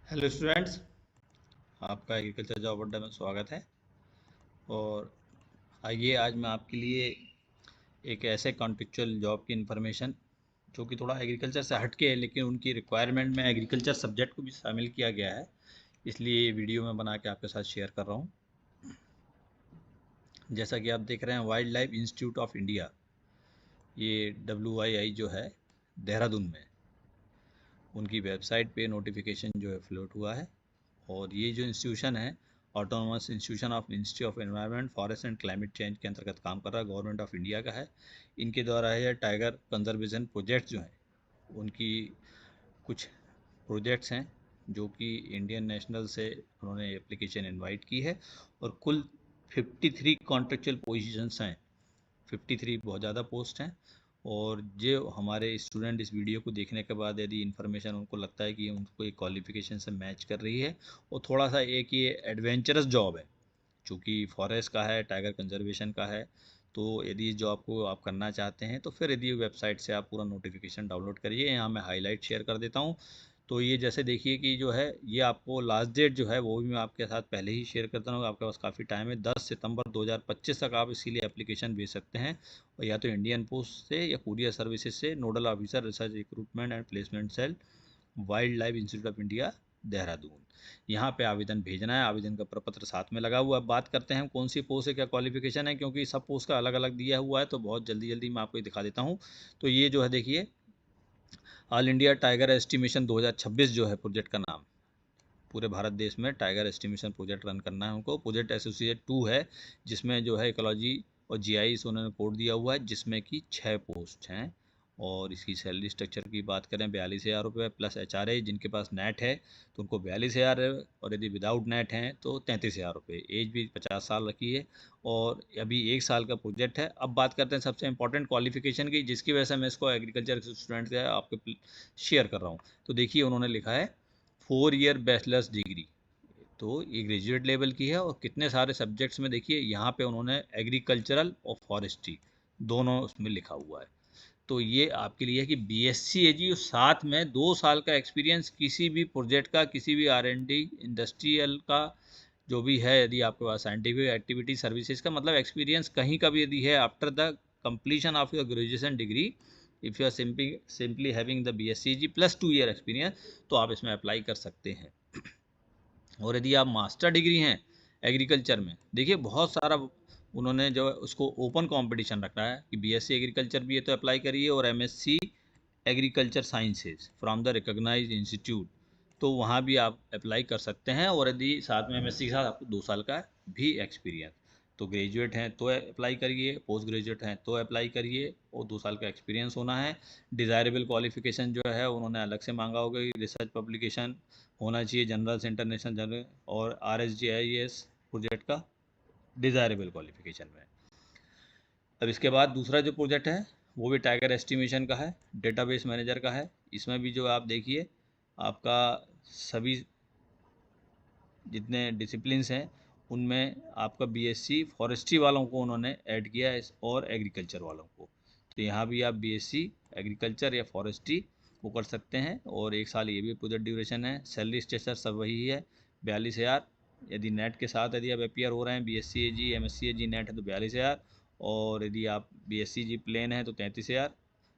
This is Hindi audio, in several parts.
हेलो स्टूडेंट्स, आपका एग्रीकल्चर जॉब अड्डा में स्वागत है। और आइए आज मैं आपके लिए एक ऐसे कॉन्टेक्चुअल जॉब की इन्फॉर्मेशन जो कि थोड़ा एग्रीकल्चर से हट के है, लेकिन उनकी रिक्वायरमेंट में एग्रीकल्चर सब्जेक्ट को भी शामिल किया गया है, इसलिए ये वीडियो मैं बना के आपके साथ शेयर कर रहा हूँ। जैसा कि आप देख रहे हैं, wild life institute of India, ये WII जो है देहरादून में, उनकी वेबसाइट पे नोटिफिकेशन जो है फ्लोट हुआ है। और ये जो इंस्टीट्यूशन है, autonomous institution of ministry of environment, forest and climate change के अंतर्गत काम कर रहा है, गवर्नमेंट ऑफ इंडिया का है। इनके द्वारा है टाइगर कंजर्वेशन प्रोजेक्ट जो हैं, उनकी कुछ प्रोजेक्ट्स हैं जो कि इंडियन नेशनल से उन्होंने एप्लीकेशन इनवाइट की है। और कुल 53 कॉन्ट्रेक्चुअल पोजीशंस हैं। 53 बहुत ज़्यादा पोस्ट हैं। और जो हमारे स्टूडेंट इस वीडियो को देखने के बाद यदि इन्फॉर्मेशन उनको लगता है कि उनको एक क्वालिफिकेशन से मैच कर रही है, और थोड़ा सा एक ये एडवेंचरस जॉब है चूँकि फॉरेस्ट का है, टाइगर कंजर्वेशन का है, तो यदि इस जॉब को आप करना चाहते हैं तो फिर यदि वेबसाइट से आप पूरा नोटिफिकेशन डाउनलोड करिए। यहाँ मैं हाईलाइट शेयर कर देता हूँ। तो ये जैसे देखिए कि जो है ये आपको लास्ट डेट जो है वो भी मैं आपके साथ पहले ही शेयर करता हूँ, आपके पास काफ़ी टाइम है। 10 सितंबर 2025 तक आप इसके लिए एप्लीकेशन भेज सकते हैं, और या तो इंडियन पोस्ट से या कुरियर सर्विसेज से, nodal officer research recruitment and placement cell, wildlife institute of India Dehradun. यहाँ पे आवेदन भेजना है, आवेदन का प्रपत्र साथ में लगा हुआ है। अब बात करते हैं कौन सी पोस्ट है, क्या क्वालिफिकेशन है, क्योंकि सब पोस्ट का अलग अलग दिया हुआ है, तो बहुत जल्दी जल्दी मैं आपको दिखा देता हूँ। तो ये जो है देखिए, ऑल इंडिया टाइगर एस्टिमेशन 2026 जो है प्रोजेक्ट का नाम। पूरे भारत देश में टाइगर एस्टिमेशन प्रोजेक्ट रन करना है उनको। प्रोजेक्ट एसोसिएट 2 है, जिसमें जो है इकोलॉजी और GIS उन्होंने कोड दिया हुआ है, जिसमें कि 6 पोस्ट हैं। और इसकी सैलरी स्ट्रक्चर की बात करें, 42,000 रुपये प्लस HRA। जिनके पास नेट है तो उनको 42,000 है, और यदि विदाउट नेट हैं तो 33,000 रुपये। एज भी 50 साल रखी है, और अभी 1 साल का प्रोजेक्ट है। अब बात करते हैं सबसे इंपॉर्टेंट क्वालिफिकेशन की, जिसकी वजह से मैं इसको एग्रीकल्चर स्टूडेंट से आपके शेयर कर रहा हूँ। तो देखिए, उन्होंने लिखा है 4 ईयर बैचलर्स डिग्री, तो ये ग्रेजुएट लेवल की है। और कितने सारे सब्जेक्ट्स में देखिए यहाँ पे उन्होंने एग्रीकल्चरल और फॉरेस्ट्री दोनों उसमें लिखा हुआ है। तो ये आपके लिए है कि BSc एजी, साथ में 2 साल का एक्सपीरियंस किसी भी प्रोजेक्ट का, किसी भी R&D इंडस्ट्रियल का जो भी है, यदि आपके पास साइंटिफिक एक्टिविटी सर्विसेज का मतलब एक्सपीरियंस कहीं का भी यदि है after the completion of your graduation degree, if you are simply having the BSc G plus 2 year experience, तो आप इसमें अप्लाई कर सकते हैं। और यदि आप मास्टर डिग्री हैं एग्रीकल्चर में, देखिए बहुत सारा उन्होंने जो है उसको ओपन कंपटीशन रखा है कि BSc एग्रीकल्चर भी है तो अप्लाई करिए, और MSc agriculture sciences from the recognised institute, तो वहाँ भी आप अप्लाई कर सकते हैं। और यदि साथ में MSc के साथ आपको 2 साल का भी एक्सपीरियंस, तो ग्रेजुएट हैं तो अप्लाई करिए, पोस्ट ग्रेजुएट हैं तो अप्लाई करिए, और 2 साल का एक्सपीरियंस होना है। डिज़ायरेबल क्वालिफिकेशन जो है उन्होंने अलग से मांगा होगा, रिसर्च पब्लिकेशन होना चाहिए जनरल से इंटरनेशनल जनरल, और RSGIS प्रोजेक्ट का डिज़ायरेबल क्वालिफिकेशन में। अब इसके बाद दूसरा जो प्रोजेक्ट है वो भी टाइगर एस्टिमेशन का है, डेटाबेस मैनेजर का है। इसमें भी जो आप देखिए, आपका सभी जितने डिसिप्लिन्स हैं उनमें आपका BSc फॉरेस्ट्री वालों को उन्होंने ऐड किया है, और एग्रीकल्चर वालों को। तो यहाँ भी आप BSc एग्रीकल्चर या फॉरेस्ट्री वो कर सकते हैं, और 1 साल ये भी प्रोजेक्ट ड्यूरेशन है। सैलरी स्ट्रक्चर सब वही है, 42,000। यदि नेट के साथ यदि आप अपियर हो रहे हैं, BSc AG MSc AG net है तो 42,000, और यदि आप BSc जी प्लेन है तो 33,000,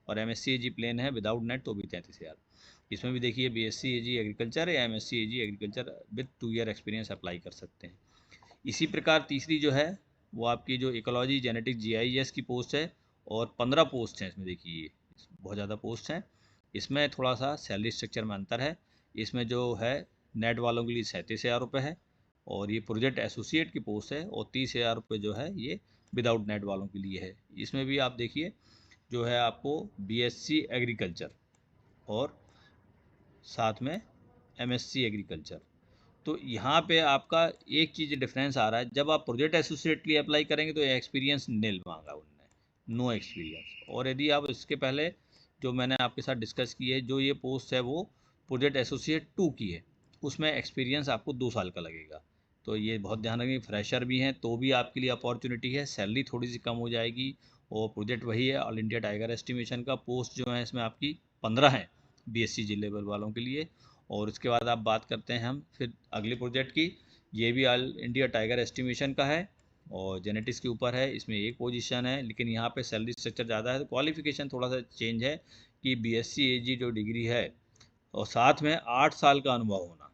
और MSc AG प्लेन है विदाउट नेट तो भी 33,000। इसमें भी देखिए BSc AG एग्रीकल्चर या MSc AG agriculture with 2 year experience apply कर सकते हैं। इसी प्रकार तीसरी जो है वो आपकी जो इकोलॉजी जेनेटिक GIS की पोस्ट है, और 15 पोस्ट हैं इसमें। देखिए बहुत ज़्यादा पोस्ट हैं। इसमें थोड़ा सा सैलरी स्ट्रक्चर में अंतर है। इसमें जो है नेट वालों के लिए 37,000 रुपये है, और ये प्रोजेक्ट एसोसिएट की पोस्ट है, और 30,000 रुपये जो है ये विदाउट नेट वालों के लिए है। इसमें भी आप देखिए जो है आपको BSc एग्रीकल्चर और साथ में MSc एग्रीकल्चर। तो यहाँ पे आपका एक चीज़ डिफरेंस आ रहा है, जब आप प्रोजेक्ट एसोसिएट के लिए अप्लाई करेंगे तो एक्सपीरियंस नील मांगा उन्होंने, नो एक्सपीरियंस। और यदि आप इसके पहले जो मैंने आपके साथ डिस्कस की है, जो ये पोस्ट है वो प्रोजेक्ट एसोसिएट 2 की है, उसमें एक्सपीरियंस आपको 2 साल का लगेगा। तो ये बहुत ध्यान रखिए, फ्रेशर भी हैं तो भी आपके लिए अपॉर्चुनिटी है। सैलरी थोड़ी सी कम हो जाएगी, और प्रोजेक्ट वही है ऑल इंडिया टाइगर एस्टिमेशन का। पोस्ट जो है इसमें आपकी 15 है BSc जी लेवल वालों के लिए, और उसके बाद आप बात करते हैं हम फिर अगले प्रोजेक्ट की। ये भी ऑल इंडिया टाइगर एस्टिमेशन का है और जेनेटिक्स के ऊपर है। इसमें एक पोजीशन है, लेकिन यहाँ पे सैलरी स्ट्रक्चर ज़्यादा है। तो क्वालिफिकेशन थोड़ा सा चेंज है कि BSc AG जो डिग्री है और साथ में 8 साल का अनुभव होना,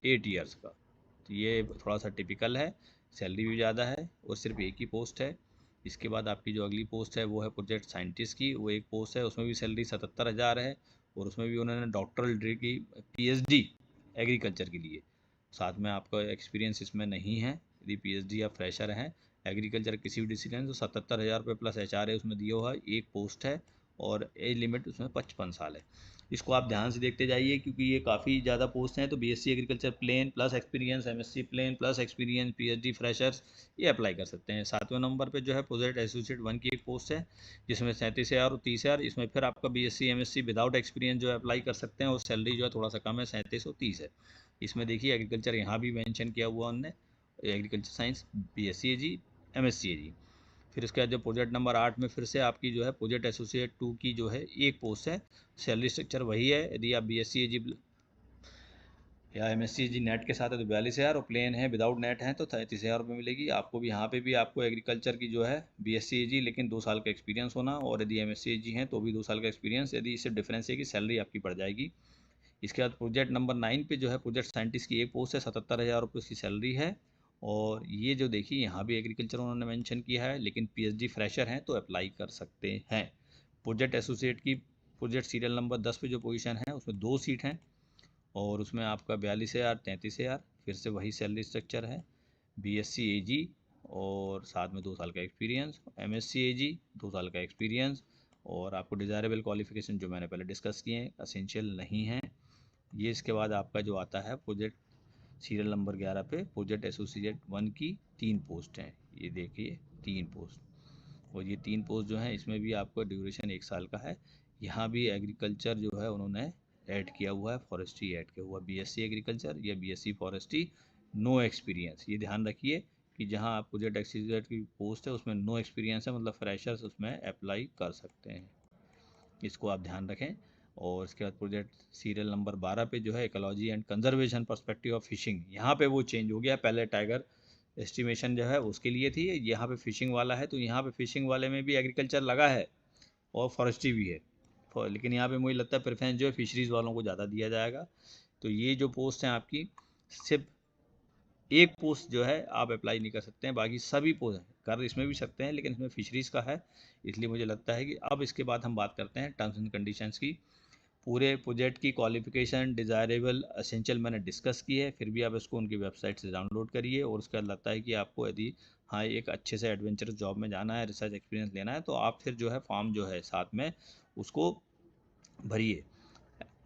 8 ईयर्स का। तो ये थोड़ा सा टिपिकल है। सैलरी भी ज़्यादा है और सिर्फ एक ही पोस्ट है। इसके बाद आपकी जो अगली पोस्ट है वो है प्रोजेक्ट साइंटिस्ट की। वो एक पोस्ट है, उसमें भी सैलरी 77,000 है और उसमें भी उन्होंने डॉक्टरल डिग्री की, PhD एग्रीकल्चर के लिए। साथ में आपका एक्सपीरियंस इसमें नहीं है। यदि PhD या फ्रेशर हैं एग्रीकल्चर किसी भी डिसिप्लिन, तो 77,000 रुपये प्लस HRA उसमें दिया हुआ है। एक पोस्ट है और एज लिमिट उसमें 55 साल है। इसको आप ध्यान से देखते जाइए क्योंकि ये काफ़ी ज़्यादा पोस्ट हैं। तो BSc agriculture plain plus experience, MSc plain plus experience, PhD freshers ये अप्लाई कर सकते हैं। 7वें नंबर पे जो है प्रोजेक्ट एसोसिएट 1 की एक पोस्ट है जिसमें 37,000 और 30,000। इसमें फिर आपका BSc MSc विदाउट एक्सपीरियंस जो है अप्लाई कर सकते हैं और सैलरी जो है थोड़ा सा कम है, 37 और 30 है। इसमें देखिए एग्रीकल्चर यहाँ भी मेंशन किया हुआ उनने, agriculture science, BSc AG, MSc AG। फिर उसके बाद जो प्रोजेक्ट नंबर 8 में फिर से आपकी जो है प्रोजेक्ट एसोसिएट 2 की जो है एक पोस्ट है। सैलरी स्ट्रक्चर वही है। यदि आप BSc AG या MSc AG नेट के साथ है तो 42,000 और प्लेन है विदाउट नेट है तो 33,000 रुपये मिलेगी आपको भी। यहाँ पे भी आपको एग्रीकल्चर की जो है BSc AG लेकिन 2 साल का एक्सपीरियंस होना, और यदि MSc AG है तो भी 2 साल का एक्सपीरियंस। यदि इससे डिफरेंस है कि सैलरी आपकी बढ़ जाएगी। इसके बाद प्रोजेक्ट नंबर 9 पे जो है प्रोजेक्ट साइंटिस्ट की एक पोस्ट है, 77,000 रुपये उसकी सैलरी है। और ये जो देखिए यहाँ भी एग्रीकल्चर उन्होंने मेंशन किया है, लेकिन PhD फ्रेशर हैं तो अप्लाई कर सकते हैं। प्रोजेक्ट एसोसिएट की प्रोजेक्ट सीरियल नंबर 10 पे जो पोजीशन है उसमें 2 सीट हैं और उसमें आपका 42,000, 33,000। फिर से वही सैलरी स्ट्रक्चर है। BSc AG और साथ में 2 साल का एक्सपीरियंस, MSc AG 2 साल का एक्सपीरियंस। और आपको डिज़ायरेबल क्वालिफिकेशन जो मैंने पहले डिस्कस किए हैं, असेंशियल नहीं है ये। इसके बाद आपका जो आता है प्रोजेक्ट सीरियल नंबर 11 पे प्रोजेक्ट एसोसिएट 1 की 3 पोस्ट हैं। ये देखिए 3 पोस्ट, और ये 3 पोस्ट जो हैं इसमें भी आपको ड्यूरेशन 1 साल का है। यहाँ भी एग्रीकल्चर जो है उन्होंने ऐड किया हुआ है, फॉरेस्ट्री ऐड किया हुआ है। BSc एग्रीकल्चर या BSc फॉरेस्ट्री, नो एक्सपीरियंस। ये ध्यान रखिए कि जहाँ आप प्रोजेक्ट एसोसिएट की पोस्ट है उसमें नो एक्सपीरियंस है, मतलब फ्रेशर्स उसमें अप्लाई कर सकते हैं। इसको आप ध्यान रखें। और इसके बाद प्रोजेक्ट सीरियल नंबर 12 पे जो है ecology and conservation perspective of fishing, यहाँ पे वो चेंज हो गया। पहले टाइगर एस्टिमेशन जो है उसके लिए थी, यहाँ पे फिशिंग वाला है। तो यहाँ पे फिशिंग वाले में भी एग्रीकल्चर लगा है और फॉरेस्ट्री भी है, लेकिन यहाँ पे मुझे लगता है प्रेफरेंस जो है फिशरीज़ वालों को ज़्यादा दिया जाएगा। तो ये जो पोस्ट हैं आपकी, सिर्फ एक पोस्ट जो है आप अप्लाई नहीं कर सकते हैं, बाकी सभी पोस्ट कर इसमें भी सकते हैं, लेकिन इसमें फिशरीज़ का है। इसलिए मुझे लगता है कि अब इसके बाद हम बात करते हैं टर्म्स एंड कंडीशंस की। पूरे प्रोजेक्ट की क्वालिफिकेशन, डिज़ायरेबल, एसेंशियल मैंने डिस्कस की है। फिर भी आप इसको उनकी वेबसाइट से डाउनलोड करिए। और उसके बाद लगता है कि आपको यदि हाँ एक अच्छे से एडवेंचरस जॉब में जाना है, रिसर्च एक्सपीरियंस लेना है, तो आप फिर जो है फॉर्म जो है साथ में उसको भरिए।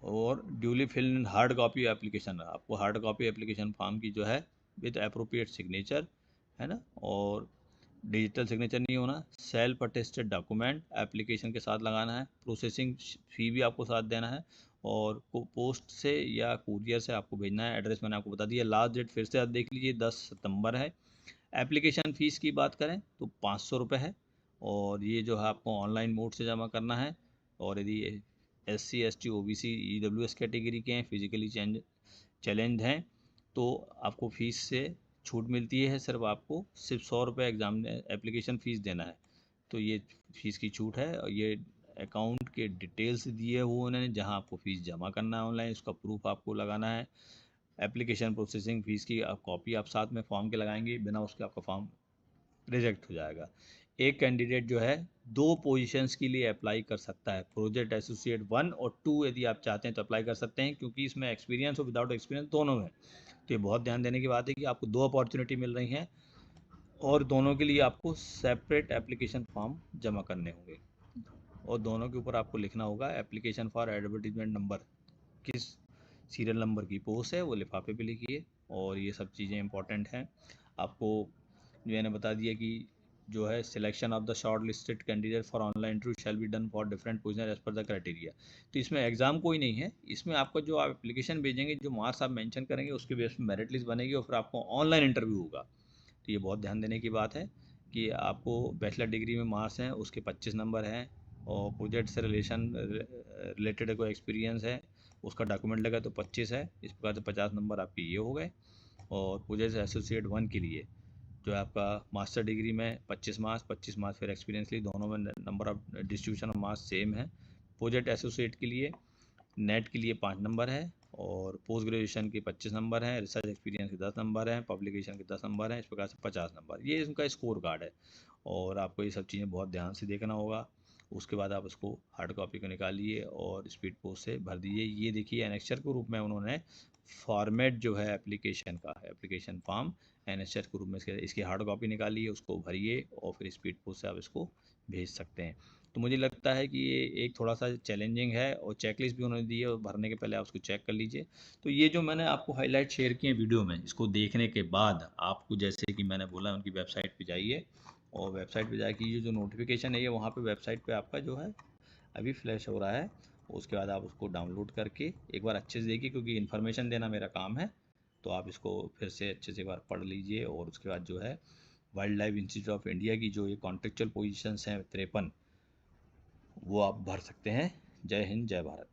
और duly field hard copy application, आपको हार्ड कॉपी एप्लीकेशन फॉर्म की जो है विद अप्रोप्रिएट सिग्नेचर है ना, और डिजिटल सिग्नेचर नहीं होना। सेल्फ अटेस्टेड डॉक्यूमेंट एप्लीकेशन के साथ लगाना है। प्रोसेसिंग फ़ी भी आपको साथ देना है और पोस्ट से या कुरियर से आपको भेजना है। एड्रेस मैंने आपको बता दिया। लास्ट डेट फिर से आप देख लीजिए 10 सितंबर है। एप्लीकेशन फ़ीस की बात करें तो 500 रुपये है और ये जो है आपको ऑनलाइन मोड से जमा करना है। और यदि SC ST OBC EWS category के हैं, फिजिकली चैलेंज हैं, तो आपको फ़ीस से छूट मिलती है। सिर्फ 100 रुपये एग्ज़ाम एप्लीकेशन फ़ीस देना है। तो ये फ़ीस की छूट है। और ये अकाउंट के डिटेल्स दिए हुए उन्होंने जहां आपको फ़ीस जमा करना है ऑनलाइन, उसका प्रूफ आपको लगाना है। एप्लीकेशन प्रोसेसिंग फ़ीस की कॉपी आप साथ में फॉर्म के लगाएंगे, बिना उसके आपका फॉर्म रिजेक्ट हो जाएगा। एक कैंडिडेट जो है 2 पोजीशंस के लिए अप्लाई कर सकता है। प्रोजेक्ट एसोसिएट 1 और 2 यदि आप चाहते हैं तो अप्लाई कर सकते हैं, क्योंकि इसमें एक्सपीरियंस और विदाउट एक्सपीरियंस दोनों है। तो ये बहुत ध्यान देने की बात है कि आपको 2 अपॉर्चुनिटी मिल रही हैं और दोनों के लिए आपको सेपरेट एप्लीकेशन फॉर्म जमा करने होंगे और दोनों के ऊपर आपको लिखना होगा एप्लीकेशन फॉर एडवर्टीजमेंट नंबर, किस सीरियल नंबर की पोस्ट है वो लिफाफे पे लिखिए। और ये सब चीज़ें इंपॉर्टेंट हैं। आपको जो मैंने बता दिया कि जो है selection of the shortlisted candidate for online interview shall be done for different position as per the criteria. तो इसमें एग्जाम कोई नहीं है, इसमें आपका जो आप एप्लीकेशन भेजेंगे, जो मार्क्स आप मेंशन करेंगे, उसके बेस पर मेरिट लिस्ट बनेगी और फिर आपको ऑनलाइन इंटरव्यू होगा। तो ये बहुत ध्यान देने की बात है कि आपको बैचलर डिग्री में मार्क्स हैं उसके 25 नंबर हैं और प्रोजेक्ट से रिलेटेड कोई एक्सपीरियंस है उसका डॉक्यूमेंट लगा तो 25 है। इस प्रकार से 50 नंबर आपके ये हो गए। और प्रोजेक्ट एसोसिएट 1 के लिए जो है आपका मास्टर डिग्री में 25 मार्क्स, 25 मार्क्स फिर एक्सपीरियंस लिए, दोनों में number of distribution of marks same है। प्रोजेक्ट एसोसिएट के लिए नेट के लिए 5 नंबर है और पोस्ट ग्रेजुएशन के 25 नंबर हैं, रिसर्च एक्सपीरियंस के 10 नंबर हैं, पब्लिकेशन के 10 नंबर हैं। इस प्रकार से 50 नंबर, ये इनका स्कोर कार्ड है। और आपको ये सब चीज़ें बहुत ध्यान से देखना होगा। उसके बाद आप उसको हार्ड कॉपी को निकालिए और स्पीड पोस्ट से भर दीजिए। ये देखिए एनेक्चर के रूप में उन्होंने फॉर्मेट जो है एप्लीकेशन का, एप्लीकेशन फॉर्म एनेक्चर के रूप में इसकी हार्ड कॉपी निकालिए, उसको भरिए और फिर स्पीड पोस्ट से आप इसको भेज सकते हैं। तो मुझे लगता है कि ये एक थोड़ा सा चैलेंजिंग है और चेकलिस्ट भी उन्होंने दी है और भरने के पहले आप उसको चेक कर लीजिए। तो ये जो मैंने आपको हाईलाइट शेयर किए वीडियो में, इसको देखने के बाद आपको जैसे कि मैंने बोला उनकी वेबसाइट पे जाइए और वेबसाइट पे जाके ये जो नोटिफिकेशन है ये वहाँ पे वेबसाइट पे आपका जो है अभी फ्लैश हो रहा है। उसके बाद आप उसको डाउनलोड करके एक बार अच्छे से देखिए, क्योंकि इन्फॉर्मेशन देना मेरा काम है। तो आप इसको फिर से अच्छे से एक बार पढ़ लीजिए और उसके बाद जो है wild life institute of India की जो ये कॉन्ट्रेक्चुअल पोजीशंस हैं 53, वो आप भर सकते हैं। जय हिंद, जय भारत।